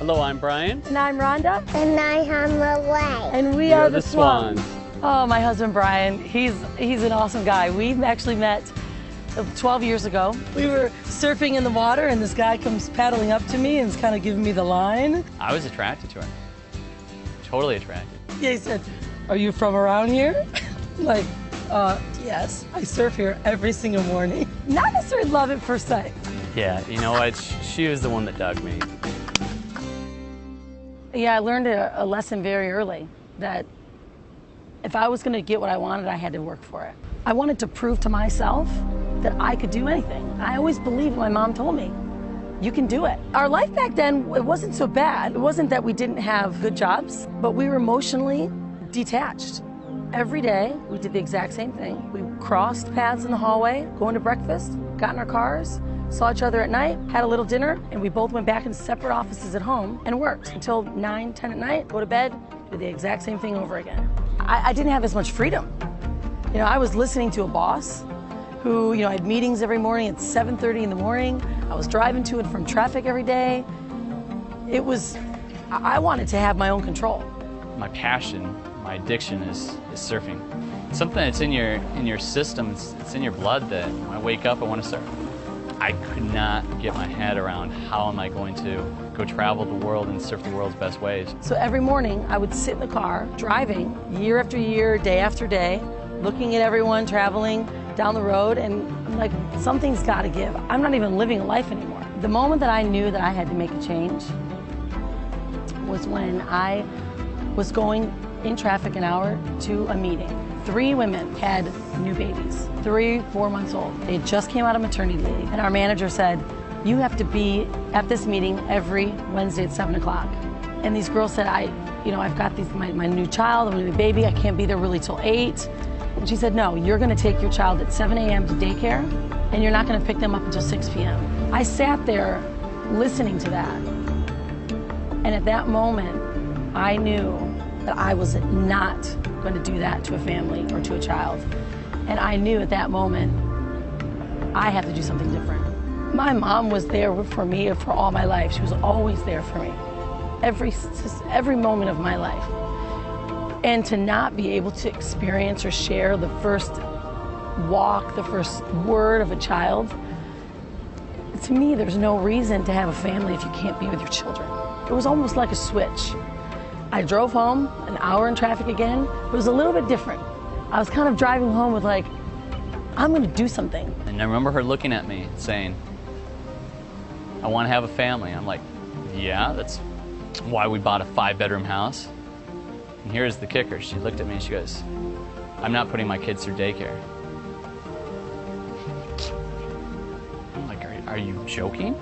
Hello, I'm Brian. And I'm Rhonda. And I'm Malay. And we are the Swans. Oh, my husband Brian, he's an awesome guy. We actually met 12 years ago. We were surfing in the water and this guy comes paddling up to me and is kind of giving me the line. I was attracted to her. Totally attracted. Yeah, he said, "Are you from around here?" Like, yes, I surf here every single morning. Not necessarily love at first sight. Yeah, you know what? She was the one that dug me. Yeah, I learned a lesson very early that if I was going to get what I wanted, I had to work for it. I wanted to prove to myself that I could do anything. I always believed my mom told me, you can do it. Our life back then, it wasn't so bad. It wasn't that we didn't have good jobs, but we were emotionally detached. Every day, we did the exact same thing. We crossed paths in the hallway, going to breakfast, got in our cars, saw each other at night, had a little dinner, and we both went back into separate offices at home and worked until 9, 10 at night, go to bed, do the exact same thing over again. I didn't have as much freedom. You know, I was listening to a boss who, you know, had meetings every morning at 7:30 in the morning. I was driving to and from traffic every day. I wanted to have my own control. My passion, my addiction is surfing. It's something that's in your system, it's in your blood that when I wake up, I want to surf. I could not get my head around how am I going to go travel the world and surf the world's best waves. So every morning I would sit in the car, driving year after year, day after day, looking at everyone traveling down the road, and I'm like, something's got to give. I'm not even living a life anymore. The moment that I knew that I had to make a change was when I was going in traffic an hour to a meeting. 3 women had new babies, 3, 4 months old. They just came out of maternity leave, and our manager said, you have to be at this meeting every Wednesday at 7 o'clock. And these girls said, I've got my new child, my new baby, I can't be there really till 8. And she said, no, you're gonna take your child at 7 a.m. to daycare, and you're not gonna pick them up until 6 p.m. I sat there listening to that, and at that moment, I knew that I was not going to do that to a family or to a child. And I knew at that moment, I had to do something different. My mom was there for me for all my life. She was always there for me, every moment of my life. And to not be able to experience or share the first walk, the first word of a child, to me, there's no reason to have a family if you can't be with your children. It was almost like a switch. I drove home, an hour in traffic again. It was a little bit different. I was kind of driving home with like, I'm gonna do something. And I remember her looking at me saying, I want to have a family. I'm like, yeah, that's why we bought a 5-bedroom house. And here's the kicker. She looked at me and she goes, I'm not putting my kids through daycare. I'm like, are you joking?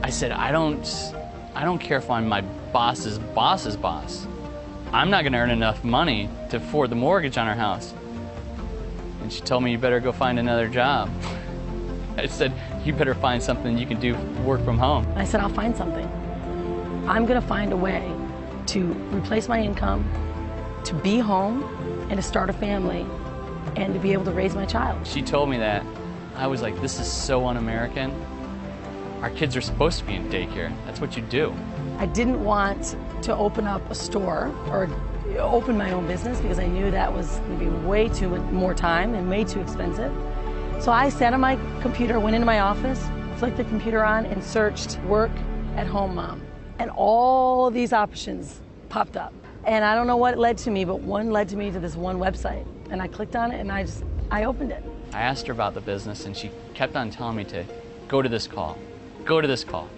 I said, I don't care if I'm my boss's boss's boss. I'm not gonna earn enough money to afford the mortgage on our house. And she told me, you better go find another job. I said, you better find something you can do, work from home. I said, I'll find something. I'm gonna find a way to replace my income, to be home, and to start a family, and to be able to raise my child. She told me that. I was like, this is so un-American. Our kids are supposed to be in daycare. That's what you do. I didn't want to open up a store or open my own business because I knew that was going to be way too much more time and way too expensive. So I sat on my computer, went into my office, flicked the computer on, and searched work at home mom. And all these options popped up. And I don't know what led to me, but one led to me to this one website. And I clicked on it and I opened it. I asked her about the business and she kept on telling me to go to this call. Go to this call.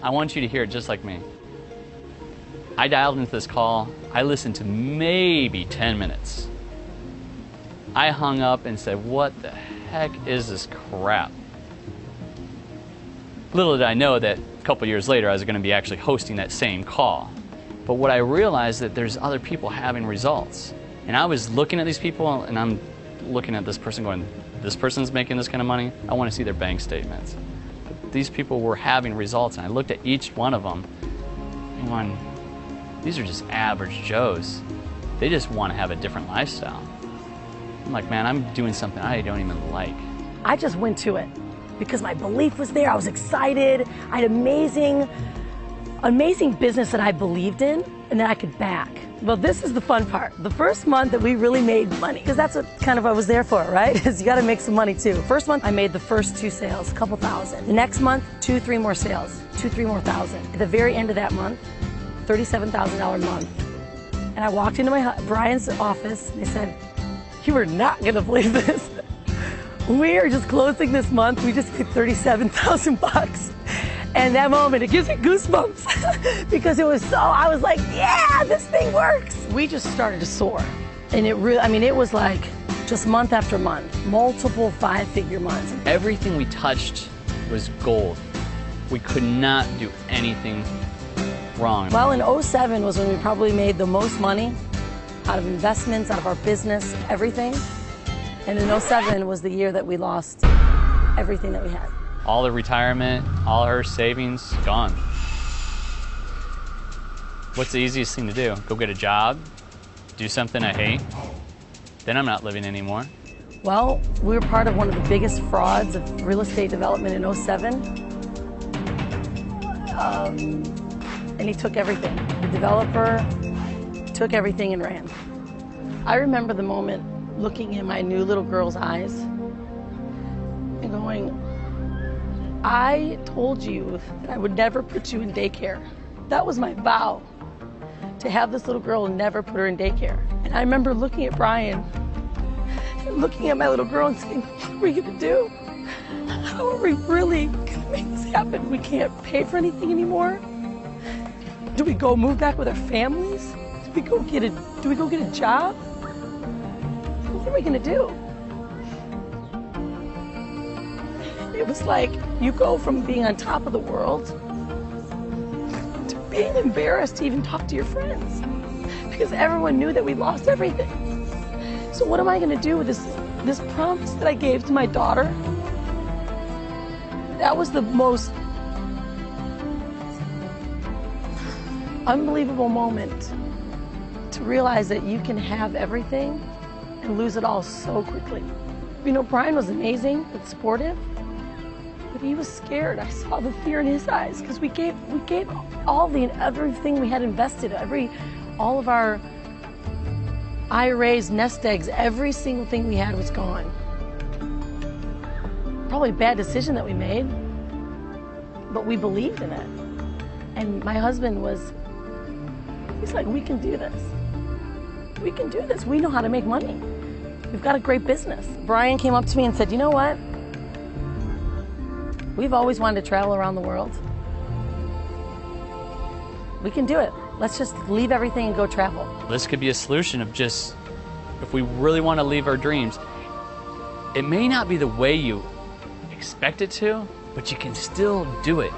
I want you to hear it just like me. I dialed into this call. I listened to maybe 10 minutes. I hung up and said, what the heck is this crap? Little did I know that a couple years later I was going to be actually hosting that same call. But what I realized that there's other people having results. And I was looking at these people and I'm looking at this person going, this person's making this kind of money? I want to see their bank statements. These people were having results, and I looked at each one of them and going, these are just average Joes. They just want to have a different lifestyle. I'm like, man, I'm doing something I don't even like. I just went to it. because my belief was there. I was excited. I had amazing business that I believed in and that I could back. Well, this is the fun part. The first month that we really made money, because that's what kind of I was there for, right? Is you got to make some money too. First month, I made the first 2 sales, a couple thousand. The next month, 2, 3 more sales, 2, 3 more thousand. At the very end of that month, $37,000 a month. And I walked into Brian's office and they said, "You are not going to believe this. We are just closing this month. We just made $37,000. And that moment, it gives me goosebumps because it was so, I was like, yeah, this thing works. We just started to soar. And it really, I mean, it was like just month after month, multiple 5-figure months. Everything we touched was gold. We could not do anything wrong. Well, in 07 was when we probably made the most money out of investments, out of our business, everything. And in 07 was the year that we lost everything that we had. All the retirement, all her savings, gone. What's the easiest thing to do? Go get a job, do something I hate, then I'm not living anymore. Well, we were part of one of the biggest frauds of real estate development in 07. And he took everything. The developer took everything and ran. I remember the moment looking in my new little girl's eyes and going, I told you that I would never put you in daycare. That was my vow, to have this little girl and never put her in daycare. And I remember looking at Brian and looking at my little girl and saying, what are we gonna do? How are we really gonna make this happen? We can't pay for anything anymore. Do we go move back with our families? Do we go get a job? What are we gonna do? It was like you go from being on top of the world to being embarrassed to even talk to your friends because everyone knew that we lost everything. So what am I going to do with this promise that I gave to my daughter? That was the most unbelievable moment to realize that you can have everything and lose it all so quickly. You know, Brian was amazing but supportive. But he was scared. I saw the fear in his eyes because we gave everything we had invested, all of our IRAs, nest eggs, every single thing we had was gone. Probably a bad decision that we made, but we believed in it. And my husband he's like, we can do this. We can do this. We know how to make money. We've got a great business. Brian came up to me and said, you know what? We've always wanted to travel around the world. We can do it. Let's just leave everything and go travel. This could be a solution of just, if we really want to leave our dreams, it may not be the way you expect it to, but you can still do it,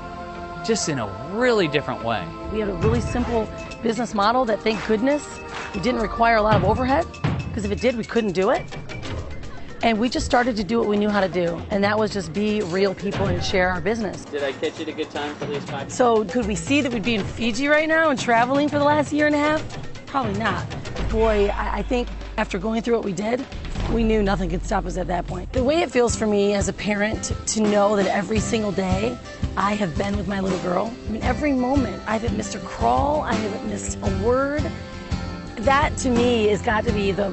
just in a really different way. We had a really simple business model that, thank goodness, it didn't require a lot of overhead, because if it did, we couldn't do it. And we just started to do what we knew how to do, and that was just be real people and share our business. Did I catch you at a good time for these 5 So could we see that we'd be in Fiji right now and traveling for the last year and a half? Probably not. Boy, I think after going through what we did, we knew nothing could stop us at that point. The way it feels for me as a parent to know that every single day I have been with my little girl. I mean, every moment I haven't missed a crawl, I haven't missed a word. That to me has got to be the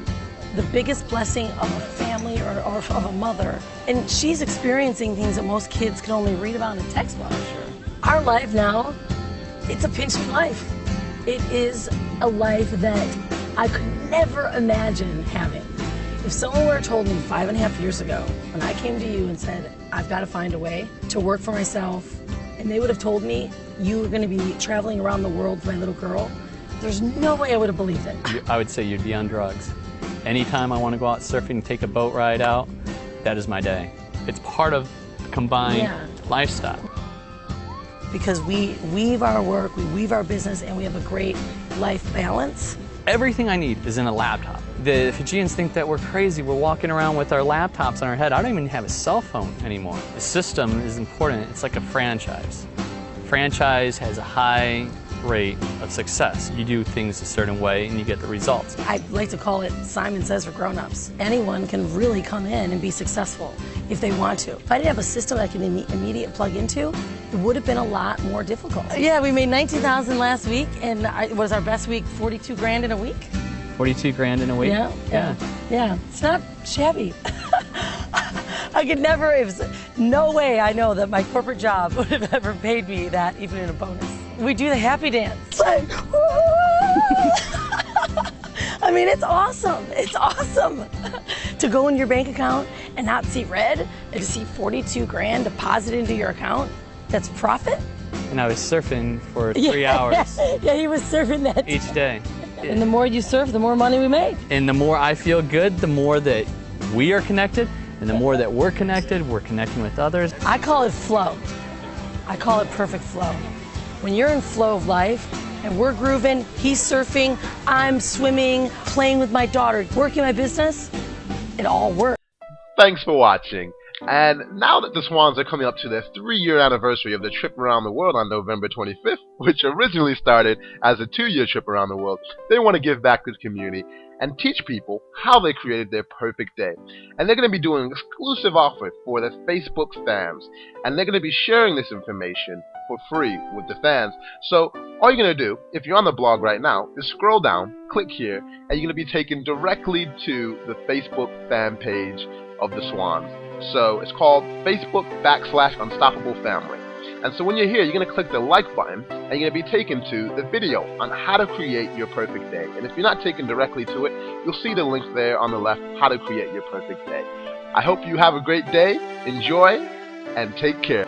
biggest blessing of a family or of a mother. And she's experiencing things that most kids can only read about in a textbook. Sure. Our life now, it's a pinch life. It is a life that I could never imagine having. If someone were told me 5.5 years ago, when I came to you and said, I've got to find a way to work for myself, and they would have told me you were going to be traveling around the world with my little girl, there's no way I would have believed it. I would say you'd be on drugs. Anytime I want to go out surfing and take a boat ride out, that is my day. It's part of the combined lifestyle. Because we weave our work, we weave our business, and we have a great life balance. Everything I need is in a laptop. The Fijians think that we're crazy. We're walking around with our laptops on our head. I don't even have a cell phone anymore. The system is important. It's like a franchise. Franchise has a high rate of success. You do things a certain way and you get the results. I like to call it Simon Says for grown-ups. Anyone can really come in and be successful if they want to. If I didn't have a system I could immediate plug into, it would have been a lot more difficult. Yeah, we made $19,000 last week, and it was our best week, 42 grand in a week. 42 grand in a week? Yeah. It's not shabby. I could never, no way I know that my corporate job would have ever paid me that, even in a bonus. We do the happy dance. Like, I mean, it's awesome. It's awesome to go in your bank account and not see red and to see 42 grand deposited into your account. That's profit. And I was surfing for 3 hours. Yeah, he was surfing that each day. And the more you surf, the more money we make. And the more I feel good, the more that we are connected. And the more that we're connected, we're connecting with others. I call it flow. I call it perfect flow. When you're in flow of life and we're grooving, he's surfing, I'm swimming, playing with my daughter, working my business, it all works. Thanks for watching. And now that the Swans are coming up to their 3-year anniversary of the trip around the world on November 25th, which originally started as a 2-year trip around the world, they want to give back to the community and teach people how they created their perfect day. And they're going to be doing an exclusive offer for their Facebook fans. And they're going to be sharing this information for free with the fans. So all you're going to do, if you're on the blog right now, is scroll down, click here, and you're going to be taken directly to the Facebook fan page of the Swans. So it's called Facebook.com/Unstoppable Family. And so when you're here, you're going to click the like button, and you're going to be taken to the video on how to create your perfect day. And if you're not taken directly to it, you'll see the link there on the left, how to create your perfect day. I hope you have a great day, enjoy, and take care.